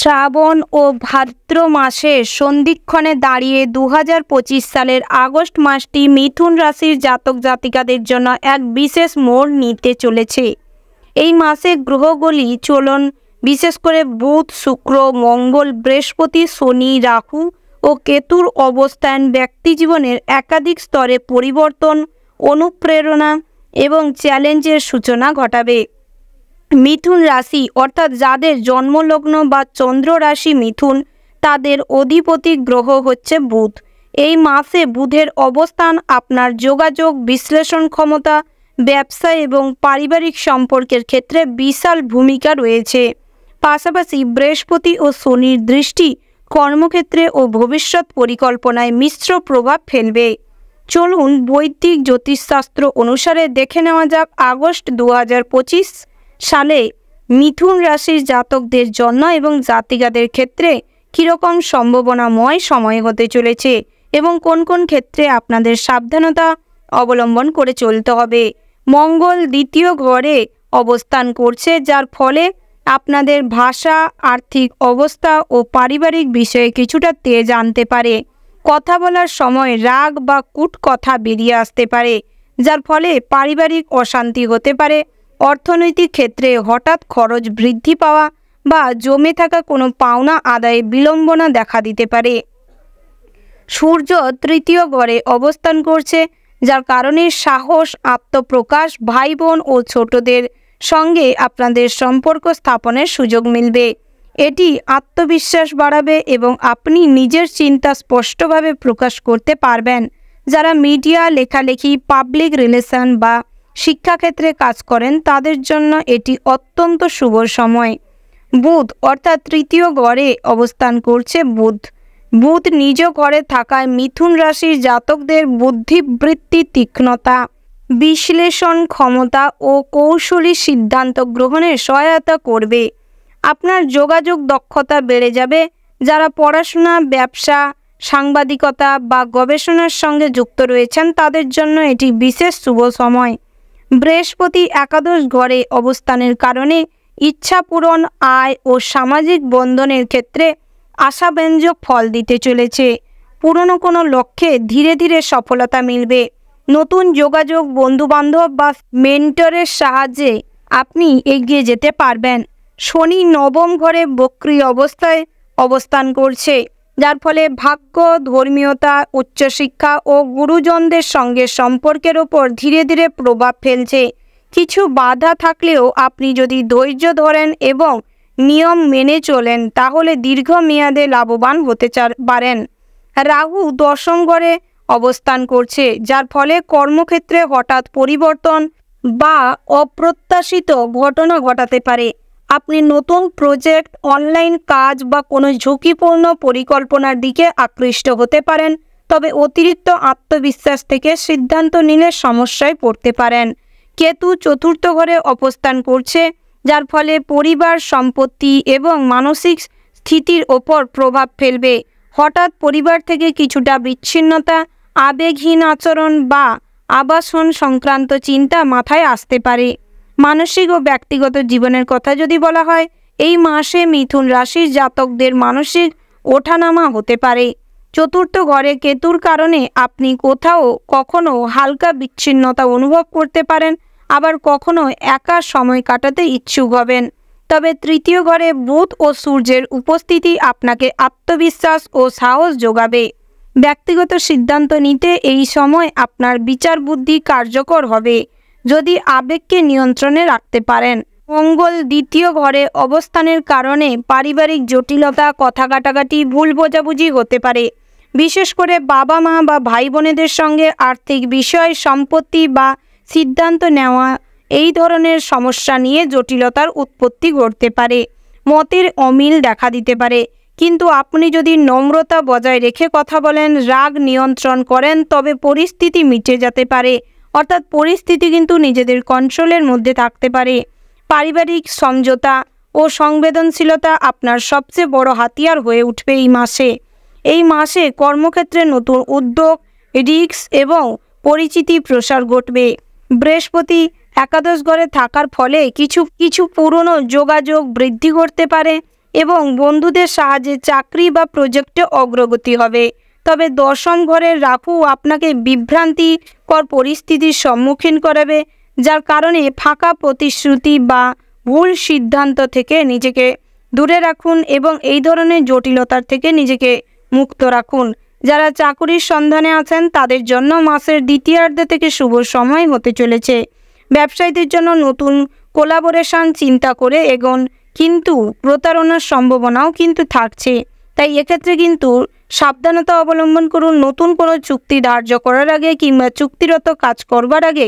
শ্রাবণ ও ভাদ্র মাসের সন্ধিক্ষণে দাঁড়িয়ে 2025 সালের আগস্ট মাসটি মিথুন রাশির জাতক জাতিকাদের জন্য এক বিশেষ মোড় নিতে চলেছে। এই মাসে গ্রহগুলি চলন বিশেষ করে বুধ, শুক্র, মঙ্গল, বৃহস্পতি, শনি, রাহু ও কেতুর অবস্থান ব্যক্তি জীবনের একাধিক স্তরে পরিবর্তন, অনুপ্রেরণা এবং চ্যালেঞ্জের সূচনা ঘটাবে। মিথুন রাশি অর্থাৎ যাদের জন্মলগ্ন বা চন্দ্র রাশি মিথুন, তাদের অধিপতি গ্রহ হচ্ছে বুধ। এই মাসে বুধের অবস্থান আপনার যোগাযোগ, বিশ্লেষণ ক্ষমতা, ব্যবসা এবং পারিবারিক সম্পর্কের ক্ষেত্রে বিশাল ভূমিকা রয়েছে। পাশাপাশি বৃহস্পতি ও শনির দৃষ্টি কর্মক্ষেত্রে ও ভবিষ্যৎ পরিকল্পনায় মিশ্র প্রভাব ফেলবে। চলুন বৈদিক জ্যোতিষশাস্ত্র অনুসারে দেখে নেওয়া যাক আগস্ট 2025 সালে মিথুন রাশির জাতকদের জন্য এবং জাতিকাদের ক্ষেত্রে কীরকম সম্ভাবনাময় সময় হতে চলেছে এবং কোন কোন ক্ষেত্রে আপনাদের সাবধানতা অবলম্বন করে চলতে হবে। মঙ্গল দ্বিতীয় ঘরে অবস্থান করছে, যার ফলে আপনাদের ভাষা, আর্থিক অবস্থা ও পারিবারিক বিষয়ে কিছুটা তেজ আনতে পারে। কথা বলার সময় রাগ বা কূট কথা বেরিয়ে আসতে পারে, যার ফলে পারিবারিক অশান্তি হতে পারে। অর্থনৈতিক ক্ষেত্রে হঠাৎ খরচ বৃদ্ধি পাওয়া বা জমে থাকা কোনো পাওনা আদায়ে বিলম্বনা দেখা দিতে পারে। সূর্য তৃতীয় ঘরে অবস্থান করছে, যার কারণে সাহস, আত্মপ্রকাশ, ভাই বোন ও ছোটদের সঙ্গে আপনাদের সম্পর্ক স্থাপনের সুযোগ মিলবে। এটি আত্মবিশ্বাস বাড়াবে এবং আপনি নিজের চিন্তা স্পষ্টভাবে প্রকাশ করতে পারবেন। যারা মিডিয়া, লেখালেখি, পাবলিক রিলেশন বা শিক্ষাক্ষেত্রে কাজ করেন তাদের জন্য এটি অত্যন্ত শুভ সময়। বুধ অর্থাৎ তৃতীয় ঘরে অবস্থান করছে বুধ নিজ ঘরে থাকায় মিথুন রাশির জাতকদের বুদ্ধিবৃত্তি, তীক্ষ্ণতা, বিশ্লেষণ ক্ষমতা ও কৌশলী সিদ্ধান্ত গ্রহণে সহায়তা করবে। আপনার যোগাযোগ দক্ষতা বেড়ে যাবে। যারা পড়াশোনা, ব্যবসা, সাংবাদিকতা বা গবেষণার সঙ্গে যুক্ত রয়েছেন তাদের জন্য এটি বিশেষ শুভ সময়। বৃহস্পতি একাদশ ঘরে অবস্থানের কারণে ইচ্ছা পূরণ, আয় ও সামাজিক বন্ধনের ক্ষেত্রে আশাব্যঞ্জক ফল দিতে চলেছে। পুরনো কোনো লক্ষ্যে ধীরে ধীরে সফলতা মিলবে। নতুন যোগাযোগ, বন্ধুবান্ধব বা মেন্টরের সাহায্যে আপনি এগিয়ে যেতে পারবেন। শনি নবম ঘরে বক্রী অবস্থায় অবস্থান করছে, যার ফলে ভাগ্য, ধর্মীয়তা, উচ্চশিক্ষা ও গুরুজনদের সঙ্গে সম্পর্কের ওপর ধীরে ধীরে প্রভাব ফেলছে। কিছু বাধা থাকলেও আপনি যদি ধৈর্য ধরেন এবং নিয়ম মেনে চলেন তাহলে দীর্ঘমেয়াদে লাভবান হতে পারেন। রাহু দশম ঘরে অবস্থান করছে, যার ফলে কর্মক্ষেত্রে হঠাৎ পরিবর্তন বা অপ্রত্যাশিত ঘটনা ঘটাতে পারে। আপনি নতুন প্রজেক্ট, অনলাইন কাজ বা কোনো ঝুঁকিপূর্ণ পরিকল্পনার দিকে আকৃষ্ট হতে পারেন, তবে অতিরিক্ত আত্মবিশ্বাস থেকে সিদ্ধান্ত নিলে সমস্যায় পড়তে পারেন। কেতু চতুর্থ ঘরে অবস্থান করছে, যার ফলে পরিবার, সম্পত্তি এবং মানসিক স্থিতির ওপর প্রভাব ফেলবে। হঠাৎ পরিবার থেকে কিছুটা বিচ্ছিন্নতা, আবেগহীন আচরণ বা আবাসন সংক্রান্ত চিন্তা মাথায় আসতে পারে। মানসিক ও ব্যক্তিগত জীবনের কথা যদি বলা হয়, এই মাসে মিথুন রাশির জাতকদের মানসিক ওঠানামা হতে পারে। চতুর্থ ঘরে কেতুর কারণে আপনি কোথাও কখনো হালকা বিচ্ছিন্নতা অনুভব করতে পারেন, আবার কখনো একা সময় কাটাতে ইচ্ছুক হবেন। তবে তৃতীয় ঘরে বুধ ও সূর্যের উপস্থিতি আপনাকে আত্মবিশ্বাস ও সাহস যোগাবে। ব্যক্তিগত সিদ্ধান্ত নিতে এই সময় আপনার বিচার বুদ্ধি কার্যকর হবে যদি আবেগকে নিয়ন্ত্রণে রাখতে পারেন। মঙ্গল দ্বিতীয় ঘরে অবস্থানের কারণে পারিবারিক জটিলতা, কথা কাটাকাটি, ভুল বোঝাবুঝি হতে পারে। বিশেষ করে বাবা মা বা ভাই বোনেদের সঙ্গে আর্থিক বিষয়, সম্পত্তি বা সিদ্ধান্ত নেওয়া এই ধরনের সমস্যা নিয়ে জটিলতার উৎপত্তি ঘটতে পারে। মতের অমিল দেখা দিতে পারে, কিন্তু আপনি যদি নম্রতা বজায় রেখে কথা বলেন, রাগ নিয়ন্ত্রণ করেন, তবে পরিস্থিতি মিটে যেতে পারে। অর্থাৎ পরিস্থিতি কিন্তু নিজেদের কন্ট্রোলের মধ্যে থাকতে পারে। পারিবারিক সমঝোতা ও সংবেদনশীলতা আপনার সবচেয়ে বড় হাতিয়ার হয়ে উঠবে এই মাসে কর্মক্ষেত্রে নতুন উদ্যোগ, রিস্ক এবং পরিচিতি প্রসার ঘটবে। বৃহস্পতি একাদশ ঘরে থাকার ফলে কিছু পুরনো যোগাযোগ বৃদ্ধি করতে পারে, এবং বন্ধুদের সাহায্যে চাকরি বা প্রজেক্টে অগ্রগতি হবে। তবে দশম ঘরের রাহু আপনাকে বিভ্রান্তিকর পরিস্থিতির সম্মুখীন করাবে, যার কারণে ফাঁকা প্রতিশ্রুতি বা ভুল সিদ্ধান্ত থেকে নিজেকে দূরে রাখুন এবং এই ধরনের জটিলতার থেকে নিজেকে মুক্ত রাখুন। যারা চাকুরির সন্ধানে আছেন তাদের জন্য মাসের দ্বিতীয়ার্ধ থেকে শুভ সময় হতে চলেছে। ব্যবসায়ীদের জন্য নতুন কোলাবোরেশন চিন্তা করে এগোন, কিন্তু প্রতারণার সম্ভাবনাও কিন্তু থাকছে। তাই এক্ষেত্রে কিন্তু সাবধানতা অবলম্বন করুন। নতুন কোনো চুক্তি ধার্য করার আগে কিংবা চুক্তিরত কাজ করবার আগে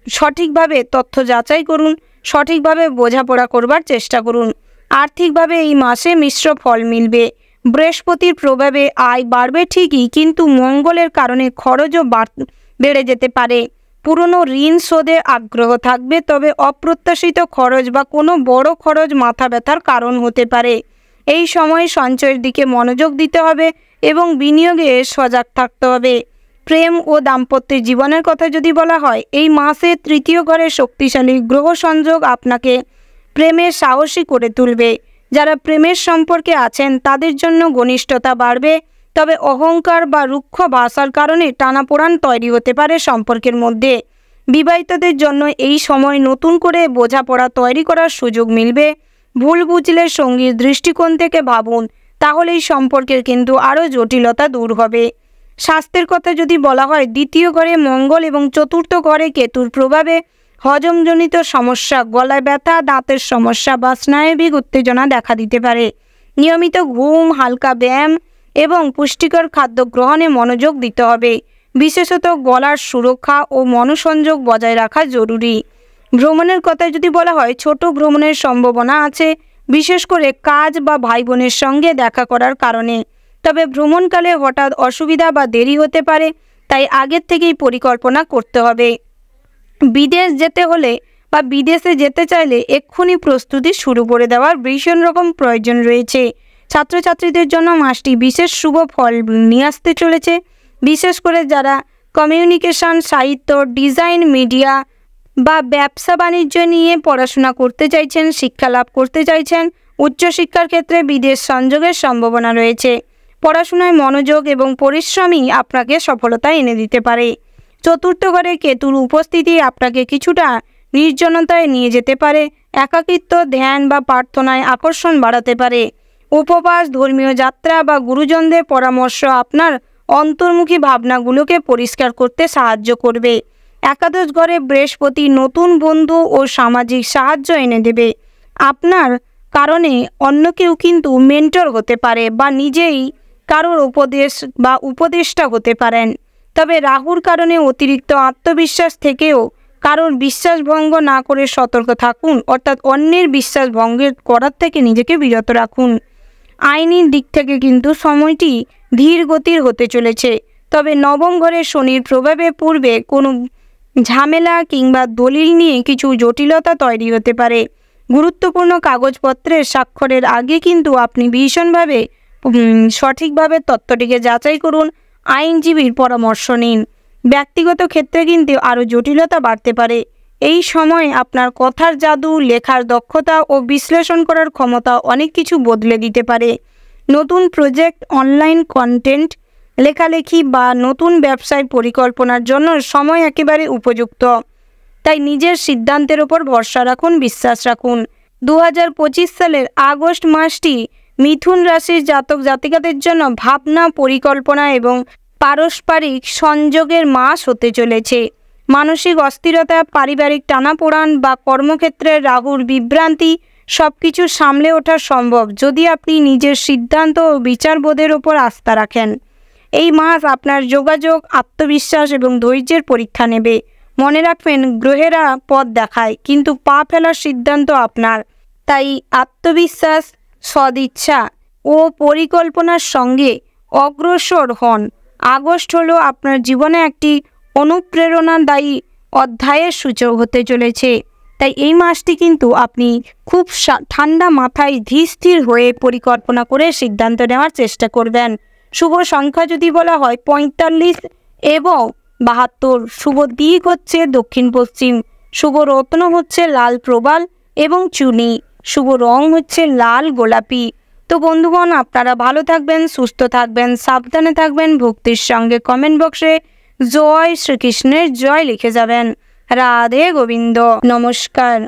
সঠিকভাবে তথ্য যাচাই করুন, সঠিকভাবে বোঝাপড়া করবার চেষ্টা করুন। আর্থিকভাবে এই মাসে মিশ্র ফল মিলবে। বৃহস্পতির প্রভাবে আয় বাড়বে ঠিকই, কিন্তু মঙ্গলের কারণে খরচও বেড়ে যেতে পারে। পুরনো ঋণ শোধে আগ্রহ থাকবে, তবে অপ্রত্যাশিত খরচ বা কোনো বড় খরচ মাথা ব্যথার কারণ হতে পারে। এই সময় সঞ্চয়ের দিকে মনোযোগ দিতে হবে এবং বিনিয়োগে সজাগ থাকতে হবে। প্রেম ও দাম্পত্য জীবনের কথা যদি বলা হয়, এই মাসে তৃতীয় ঘরে শক্তিশালী গ্রহ সংযোগ আপনাকে প্রেমে সাহসী করে তুলবে। যারা প্রেমের সম্পর্কে আছেন তাদের জন্য ঘনিষ্ঠতা বাড়বে, তবে অহংকার বা রুক্ষ ভাষার কারণে টানাপোড়েন তৈরি হতে পারে সম্পর্কের মধ্যে। বিবাহিতদের জন্য এই সময় নতুন করে বোঝাপড়া তৈরি করার সুযোগ মিলবে। ভুল বুঝলে সঙ্গীর দৃষ্টিকোণ থেকে ভাবুন, তাহলে এই সম্পর্কের কিন্তু আরও জটিলতা দূর হবে। স্বাস্থ্যের কথা যদি বলা হয়, দ্বিতীয় ঘরে মঙ্গল এবং চতুর্থ ঘরে কেতুর প্রভাবে হজমজনিত সমস্যা, গলায় ব্যথা, দাঁতের সমস্যা বা স্নায়বিক উত্তেজনা দেখা দিতে পারে। নিয়মিত ঘুম, হালকা ব্যায়াম এবং পুষ্টিকর খাদ্য গ্রহণে মনোযোগ দিতে হবে। বিশেষত গলার সুরক্ষা ও মনোসংযোগ বজায় রাখা জরুরি। ভ্রমণের কথা যদি বলা হয়, ছোট ভ্রমণের সম্ভাবনা আছে, বিশেষ করে কাজ বা ভাই বোনের সঙ্গে দেখা করার কারণে। তবে ভ্রমণকালে হঠাৎ অসুবিধা বা দেরি হতে পারে, তাই আগের থেকেই পরিকল্পনা করতে হবে। বিদেশ যেতে হলে বা বিদেশে যেতে চাইলে এক্ষুনি প্রস্তুতি শুরু করে দেওয়ার ভীষণ রকম প্রয়োজন রয়েছে। ছাত্রছাত্রীদের জন্য মাসটি বিশেষ শুভ ফল নিয়ে আসতে চলেছে। বিশেষ করে যারা কমিউনিকেশন, সাহিত্য, ডিজাইন, মিডিয়া বা ব্যবসা বাণিজ্য নিয়ে পড়াশোনা করতে চাইছেন, শিক্ষা লাভ করতে চাইছেন, উচ্চশিক্ষার ক্ষেত্রে বিদেশ সংযোগের সম্ভাবনা রয়েছে। পড়াশোনায় মনোযোগ এবং পরিশ্রমই আপনাকে সফলতা এনে দিতে পারে। চতুর্থ ঘরে কেতুর উপস্থিতি আপনাকে কিছুটা নির্জনতায় নিয়ে যেতে পারে। একাকিত্ব, ধ্যান বা প্রার্থনায় আকর্ষণ বাড়াতে পারে। উপবাস, ধর্মীয় যাত্রা বা গুরুজনদের পরামর্শ আপনার অন্তর্মুখী ভাবনাগুলোকে পরিষ্কার করতে সাহায্য করবে। একাদশ ঘরে বৃহস্পতি নতুন বন্ধু ও সামাজিক সাহায্য এনে দেবে। আপনার কারণে অন্য কেউ কিন্তু মেন্টর হতে পারে বা নিজেই কারোর উপদেষ্টা হতে পারেন। তবে রাহুর কারণে অতিরিক্ত আত্মবিশ্বাস থেকেও কারোর বিশ্বাস ভঙ্গ না করে সতর্ক থাকুন, অর্থাৎ অন্যের বিশ্বাস ভঙ্গের করার থেকে নিজেকে বিরত রাখুন। আইনি দিক থেকে কিন্তু সময়টি ধীর গতির হতে চলেছে। তবে নবম ঘরে শনির প্রভাবে পূর্বে কোনো ঝামেলা কিংবা দলিল নিয়ে কিছু জটিলতা তৈরি হতে পারে। গুরুত্বপূর্ণ কাগজপত্রের স্বাক্ষরের আগে কিন্তু আপনি ভীষণভাবে সঠিকভাবে তথ্যটিকে যাচাই করুন। আইনজীবীর পরামর্শ নিন। ব্যক্তিগত ক্ষেত্রে কিন্তু আরও জটিলতা বাড়তে পারে। এই সময় আপনার কথার জাদু, লেখার দক্ষতা ও বিশ্লেষণ করার ক্ষমতা অনেক কিছু বদলে দিতে পারে। নতুন প্রজেক্ট, অনলাইন কন্টেন্ট, লেখালেখি বা নতুন ব্যবসায় পরিকল্পনার জন্য সময় একেবারে উপযুক্ত। তাই নিজের সিদ্ধান্তের ওপর ভরসা রাখুন, বিশ্বাস রাখুন। 2025 সালের আগস্ট মাসটি মিথুন রাশির জাতক জাতিকাদের জন্য ভাবনা, পরিকল্পনা এবং পারস্পরিক সংযোগের মাস হতে চলেছে। মানসিক অস্থিরতা, পারিবারিক টানাপোড়েন বা কর্মক্ষেত্রে রাহুর বিভ্রান্তি সবকিছু সামলে ওঠা সম্ভব যদি আপনি নিজের সিদ্ধান্ত ও বিচারবোধের ওপর আস্থা রাখেন। এই মাস আপনার যোগাযোগ, আত্মবিশ্বাস এবং ধৈর্যের পরীক্ষা নেবে। মনে রাখবেন, গ্রহেরা পথ দেখায়, কিন্তু পা ফেলার সিদ্ধান্ত আপনার। তাই আত্মবিশ্বাস, সদিচ্ছা ও পরিকল্পনার সঙ্গে অগ্রসর হন। আগস্ট হলো আপনার জীবনে একটি অনুপ্রেরণাদায়ী অধ্যায়ের সূচক হতে চলেছে। তাই এই মাসটি কিন্তু আপনি খুব ঠান্ডা মাথায় ধীর হয়ে পরিকল্পনা করে সিদ্ধান্ত নেওয়ার চেষ্টা করবেন। শুভ সংখ্যা যদি বলা হয় 45 এবং 72। শুভ দিক হচ্ছে দক্ষিণ পশ্চিম। শুভ রত্ন হচ্ছে লাল প্রবাল এবং চুনি। শুভ রং হচ্ছে লাল গোলাপি। তো বন্ধুগণ, আপনারা ভালো থাকবেন, সুস্থ থাকবেন, সাবধানে থাকবেন। ভক্তির সঙ্গে কমেন্ট বক্সে জয় শ্রীকৃষ্ণের জয় লিখে যাবেন। রাধে গোবিন্দ। নমস্কার।